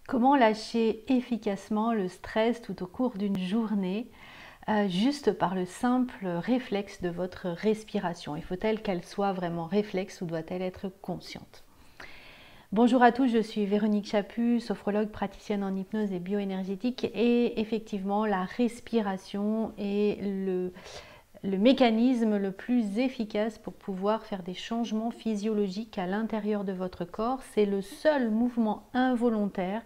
Comment lâcher efficacement le stress tout au cours d'une journée, juste par le simple réflexe de votre respiration? Il faut-elle qu'elle soit vraiment réflexe ou doit-elle être consciente? Bonjour à tous, je suis Véronique Chaput, sophrologue, praticienne en hypnose et bioénergétique, et effectivement la respiration est le mécanisme le plus efficace pour pouvoir faire des changements physiologiques à l'intérieur de votre corps. C'est le seul mouvement involontaire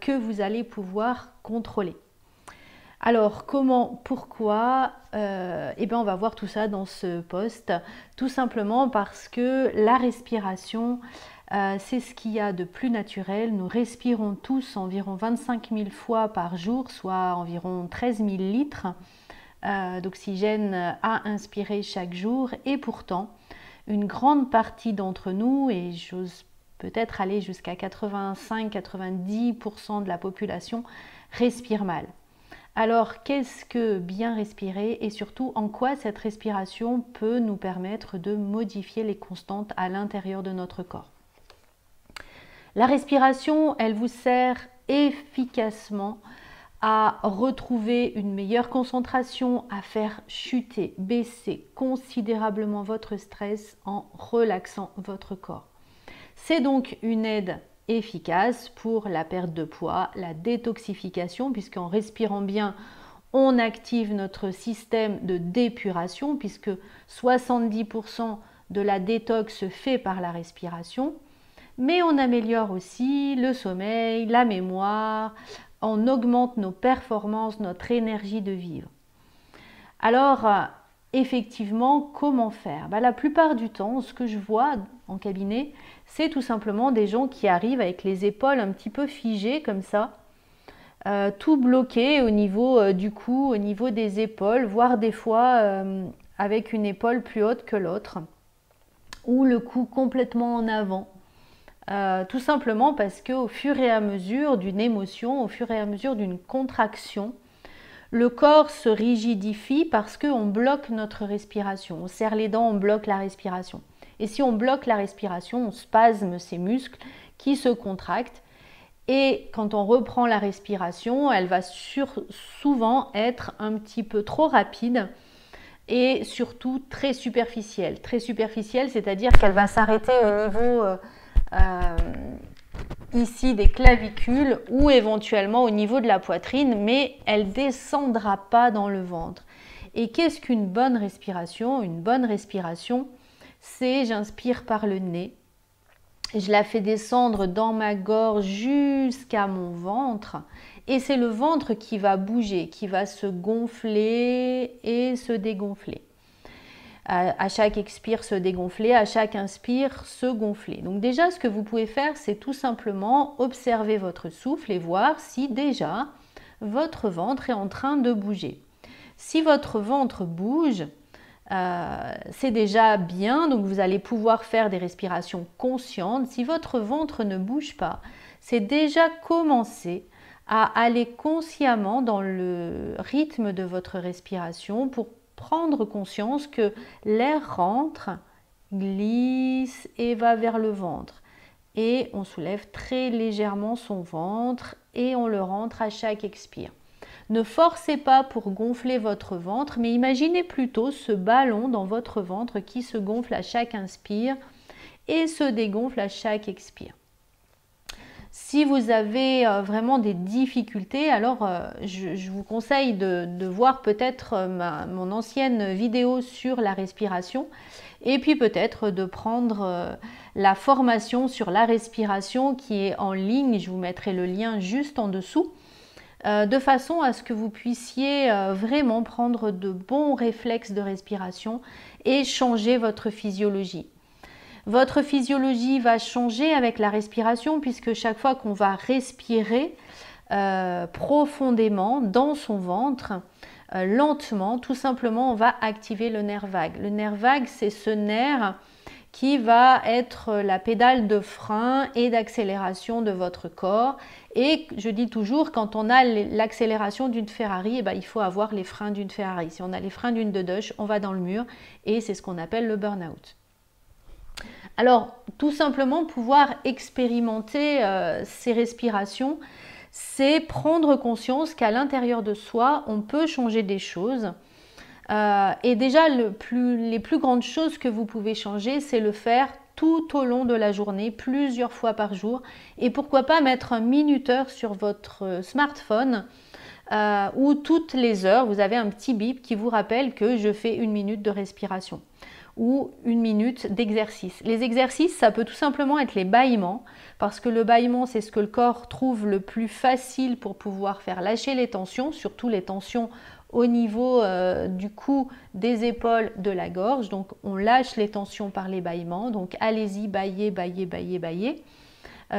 que vous allez pouvoir contrôler. Alors comment, pourquoi on va voir tout ça dans ce post. Tout simplement parce que la respiration, c'est ce qu'il y a de plus naturel. Nous respirons tous environ 25 000 fois par jour, soit environ 13 000 litres d'oxygène à inspirer chaque jour. Et pourtant, une grande partie d'entre nous, et j'ose peut-être aller jusqu'à 85-90% de la population, respire mal. Alors, qu'est-ce que bien respirer et surtout en quoi cette respiration peut nous permettre de modifier les constantes à l'intérieur de notre corps? La respiration, elle vous sert efficacement à retrouver une meilleure concentration, à faire chuter, baisser considérablement votre stress en relaxant votre corps. C'est donc une aide efficace pour la perte de poids, la détoxification, puisqu'en respirant bien, on active notre système de d'épuration, puisque 70% de la détox se fait par la respiration. Mais on améliore aussi le sommeil, la mémoire, on augmente nos performances, notre énergie de vivre. Alors, effectivement, comment faire? La plupart du temps, ce que je vois en cabinet, c'est tout simplement des gens qui arrivent avec les épaules un petit peu figées comme ça, tout bloqué au niveau du cou, au niveau des épaules, voire des fois avec une épaule plus haute que l'autre, ou le cou complètement en avant. Tout simplement parce qu'au fur et à mesure d'une émotion, au fur et à mesure d'une contraction, le corps se rigidifie parce qu'on bloque notre respiration. On serre les dents, on bloque la respiration. Et si on bloque la respiration, on spasme ces muscles qui se contractent. Et quand on reprend la respiration, elle va souvent être un petit peu trop rapide et surtout très superficielle. Très superficielle, c'est-à-dire qu'elle va s'arrêter au niveau ici des clavicules ou éventuellement au niveau de la poitrine, mais elle ne descendra pas dans le ventre. Et qu'est-ce qu'une bonne respiration? Une bonne respiration, c'est j'inspire par le nez, je la fais descendre dans ma gorge jusqu'à mon ventre, et c'est le ventre qui va bouger, qui va se gonfler et se dégonfler. À chaque expire se dégonfler, à chaque inspire se gonfler. Donc déjà, ce que vous pouvez faire, c'est tout simplement observer votre souffle et voir si déjà votre ventre est en train de bouger. Si votre ventre bouge, c'est déjà bien, donc vous allez pouvoir faire des respirations conscientes. Si votre ventre ne bouge pas, c'est déjà commencer à aller consciemment dans le rythme de votre respiration pour prendre conscience que l'air rentre, glisse et va vers le ventre. Et on soulève très légèrement son ventre et on le rentre à chaque expire. Ne forcez pas pour gonfler votre ventre, mais imaginez plutôt ce ballon dans votre ventre qui se gonfle à chaque inspire et se dégonfle à chaque expire. Si vous avez vraiment des difficultés, alors je vous conseille de voir peut-être mon ancienne vidéo sur la respiration et puis peut-être de prendre la formation sur la respiration qui est en ligne. Je vous mettrai le lien juste en dessous de façon à ce que vous puissiez vraiment prendre de bons réflexes de respiration et changer votre physiologie. Votre physiologie va changer avec la respiration puisque chaque fois qu'on va respirer profondément dans son ventre, lentement, tout simplement, on va activer le nerf vague. Le nerf vague, c'est ce nerf qui va être la pédale de frein et d'accélération de votre corps. Et je dis toujours, quand on a l'accélération d'une Ferrari, il faut avoir les freins d'une Ferrari. Si on a les freins d'une Dodge, on va dans le mur et c'est ce qu'on appelle le burn-out. Alors, tout simplement pouvoir expérimenter ces respirations, c'est prendre conscience qu'à l'intérieur de soi, on peut changer des choses. Et déjà, les plus grandes choses que vous pouvez changer, c'est le faire tout au long de la journée, plusieurs fois par jour. Et pourquoi pas mettre un minuteur sur votre smartphone où toutes les heures, vous avez un petit bip qui vous rappelle que je fais 1 minute de respiration ou 1 minute d'exercice. Les exercices, ça peut tout simplement être les bâillements, parce que le bâillement, c'est ce que le corps trouve le plus facile pour pouvoir faire lâcher les tensions, surtout les tensions au niveau du cou, des épaules, de la gorge. Donc on lâche les tensions par les bâillements. Donc allez-y, bâillez, bâillez, bâillez, bâillez,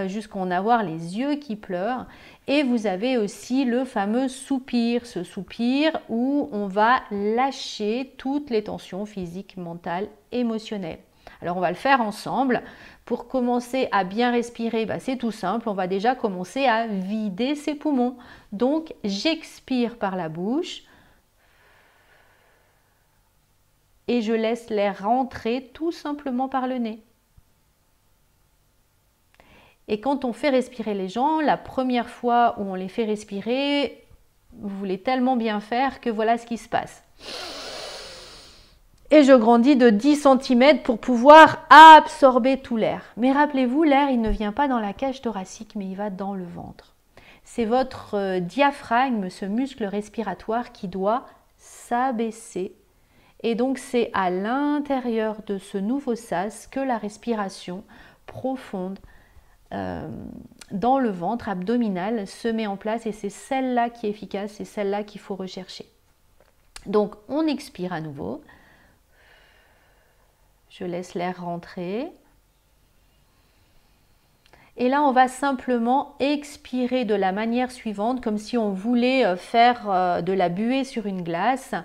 jusqu'à en avoir les yeux qui pleurent. Et vous avez aussi le fameux soupir, ce soupir où on va lâcher toutes les tensions physiques, mentales, émotionnelles. Alors on va le faire ensemble. Pour commencer à bien respirer, c'est tout simple, on va déjà commencer à vider ses poumons. Donc j'expire par la bouche et je laisse l'air rentrer tout simplement par le nez. Et quand on fait respirer les gens, la première fois où on les fait respirer, vous voulez tellement bien faire que voilà ce qui se passe. Et je grandis de 10 cm pour pouvoir absorber tout l'air. Mais rappelez-vous, l'air, il ne vient pas dans la cage thoracique, mais il va dans le ventre. C'est votre diaphragme, ce muscle respiratoire qui doit s'abaisser. Et donc c'est à l'intérieur de ce nouveau sas que la respiration profonde dans le ventre abdominal se met en place, et c'est celle-là qui est efficace, c'est celle-là qu'il faut rechercher. Donc on expire à nouveau, je laisse l'air rentrer, et là on va simplement expirer de la manière suivante, comme si on voulait faire de la buée sur une glace.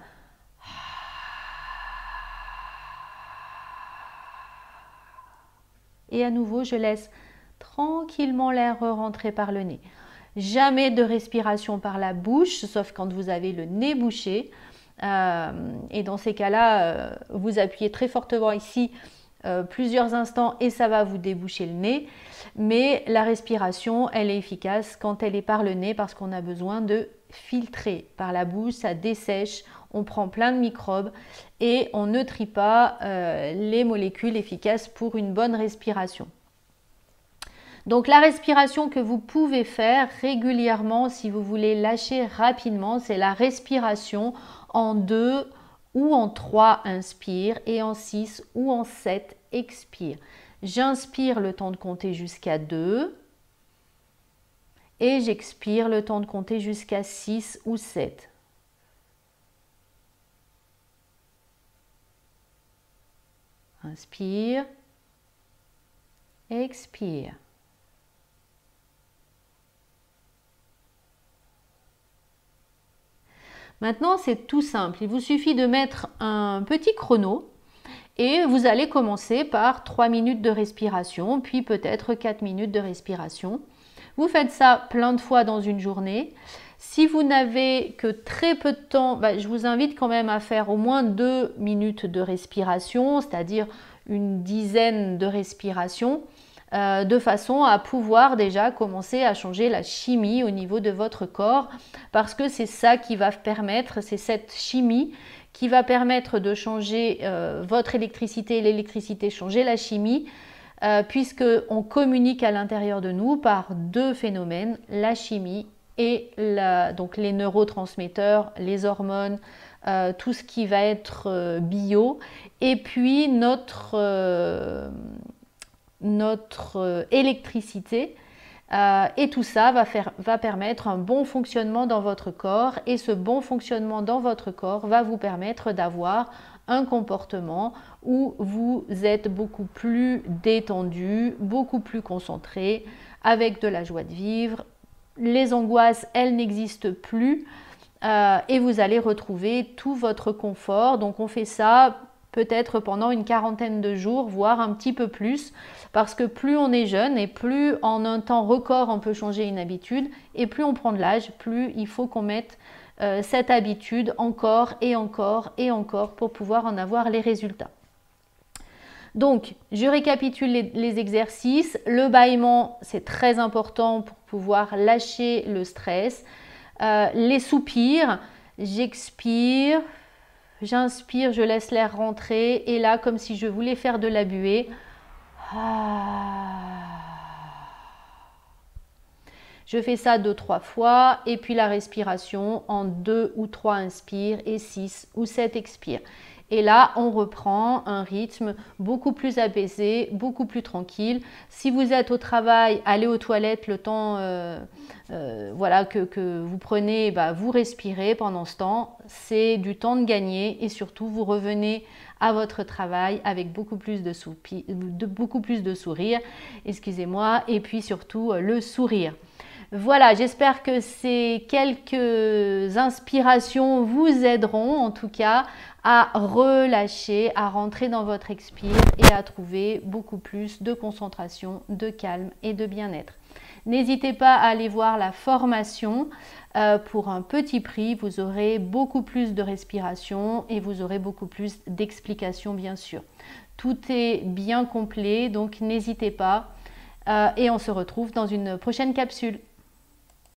Et à nouveau je laisse tranquillement l'air rentrer par le nez. Jamais de respiration par la bouche, sauf quand vous avez le nez bouché. Et dans ces cas-là, vous appuyez très fortement ici plusieurs instants et ça va vous déboucher le nez. Mais la respiration, elle est efficace quand elle est par le nez, parce qu'on a besoin de filtrer. Par la bouche, ça dessèche, on prend plein de microbes et on ne trie pas les molécules efficaces pour une bonne respiration. Donc la respiration que vous pouvez faire régulièrement si vous voulez lâcher rapidement, c'est la respiration en 2 ou en 3 inspire et en 6 ou en 7 expire. J'inspire le temps de compter jusqu'à 2 et j'expire le temps de compter jusqu'à 6 ou 7. Inspire, expire. Maintenant, c'est tout simple. Il vous suffit de mettre un petit chrono et vous allez commencer par 3 minutes de respiration, puis peut-être 4 minutes de respiration. Vous faites ça plein de fois dans une journée. Si vous n'avez que très peu de temps, je vous invite quand même à faire au moins 2 minutes de respiration, c'est-à-dire une dizaine de respirations, de façon à pouvoir déjà commencer à changer la chimie au niveau de votre corps, parce que c'est ça qui va permettre, c'est cette chimie qui va permettre de changer votre électricité, l'électricité changer la chimie, puisqu'on communique à l'intérieur de nous par 2 phénomènes, la chimie et donc les neurotransmetteurs, les hormones, tout ce qui va être bio, et puis notre électricité, et tout ça va permettre un bon fonctionnement dans votre corps, et ce bon fonctionnement dans votre corps va vous permettre d'avoir un comportement où vous êtes beaucoup plus détendu, beaucoup plus concentré, avec de la joie de vivre. Les angoisses, elles n'existent plus, et vous allez retrouver tout votre confort. Donc on fait ça peut-être pendant une 40aine de jours, voire un petit peu plus, parce que plus on est jeune et plus en un temps record on peut changer une habitude, et plus on prend de l'âge, plus il faut qu'on mette cette habitude encore et encore et encore pour pouvoir en avoir les résultats. Donc, je récapitule les exercices. Le bâillement, c'est très important pour pouvoir lâcher le stress. Les soupirs, j'expire, j'inspire, je laisse l'air rentrer. Et là, comme si je voulais faire de la buée. Je fais ça 2-3 fois et puis la respiration en 2 ou 3 inspires et 6 ou 7 expires. Et là, on reprend un rythme beaucoup plus apaisé, beaucoup plus tranquille. Si vous êtes au travail, allez aux toilettes le temps voilà, que vous prenez, vous respirez pendant ce temps. C'est du temps de gagner et surtout, vous revenez à votre travail avec beaucoup plus de sourire, excusez-moi, et puis surtout le sourire. Voilà, j'espère que ces quelques inspirations vous aideront en tout cas à relâcher, à rentrer dans votre expire et à trouver beaucoup plus de concentration, de calme et de bien-être. N'hésitez pas à aller voir la formation pour un petit prix. Vous aurez beaucoup plus de respiration et vous aurez beaucoup plus d'explications bien sûr. Tout est bien complet, donc n'hésitez pas et on se retrouve dans une prochaine capsule.